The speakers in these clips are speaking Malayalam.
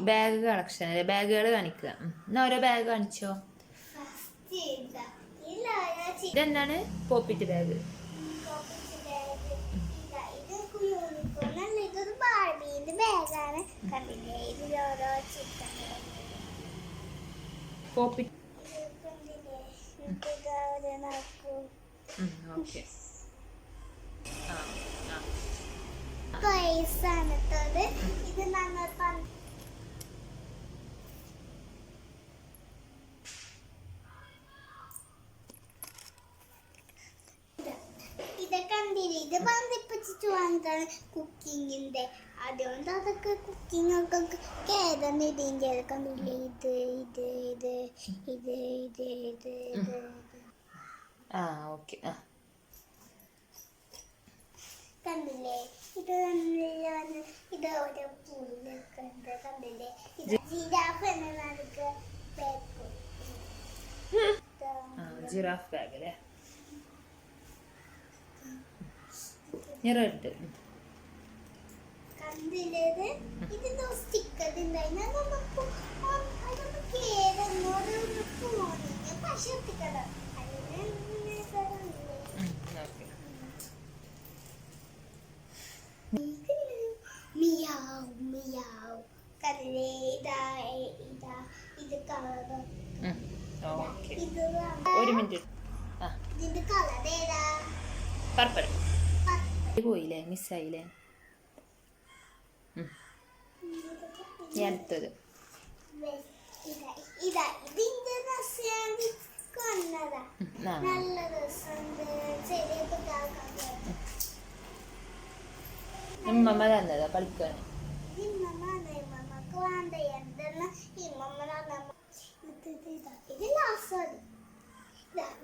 ബാഗ് കളക്ഷൻ അല്ലേ? ബാഗുകൾ കാണിക്കുക. എന്നാ ഓരോ ബാഗ് കാണിച്ചോ. ഇതെന്താണ്? Pop it bag. Pop it okay. ഇത് നമ്മൾ ഇത് ബന്ധിപ്പിച്ചിട്ട് വാങ്ങിയതാണ് കുക്കിങ്ങിന്റെ. അതുകൊണ്ട് അതൊക്കെ കുക്കിംഗ് ഒക്കെ കേതന്നെ ഇതിന്റെ കണ്ടില്ലേ. ഇത് ഇത് ഇത് ഇത് ഇത് ഇത് ഇത് ഓക്കെ. കണ്ടില്ലേ. ഇത് ഇത് ഓരോ പൂലൊക്കെ ഉണ്ട്. കണ്ടില്ലേ. ഇത് ജിറാഫ് എന്ന നമുക്ക് ജിറാഫ് ബാഗ് അല്ലേ? റെഡ് കണ്ടില്ലേ. ഇതിന്റെ സ്റ്റിക്കർ ഉണ്ടായി. നമുക്ക് പക്ഷേ മിയാവ് മിയാവ് കണ്ടില്ലേ. ഇത് കളർ. ഒരു മിനിറ്റ്. ഇതിന്റെ കളർ ഏതാ? പർപ്പിൾ. പോയില്ലേ? മിസ്സായില്ലേ? അടുത്തത് ഉമ്മ തന്നതാ കളിക്കാൻ.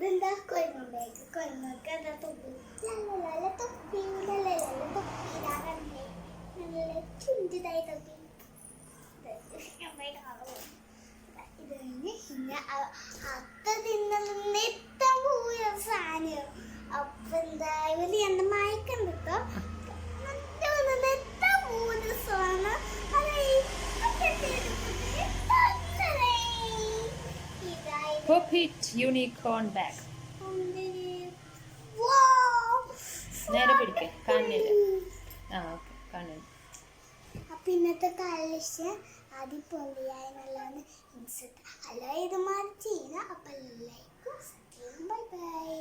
ഇതെന്താ കൊയ്മബേക്ക് കൊയ്മക്ക് എന്താ തൊപ്പി നല്ല തൊപ്പി നല്ല ചുണ്ടിതായി തൊപ്പി. ഇത് പിന്നെ അത്ത തിന്നത്തെ പോയ സാധനം. അപ്പൊ എന്തായാലും എന്റെ മയക്കണ്ടോ നെത്ത പോയ സാധനം. Pop it unicorn bag. നേരെ പിടിക്കേ കാണുന്നില്ല. ഓക്കെ കാണുന്നു. അപ്പൊ ഇന്നത്തെ കളക്ഷൻ ആദ്യം പൊളിയായെന്നുള്ളതാണ് ഇൻസെറ്റ്. അല്ല ഇത് മാറി ചെയ്യുന്ന. അപ്പൊ ലൈക്കും ബൈ ബൈ.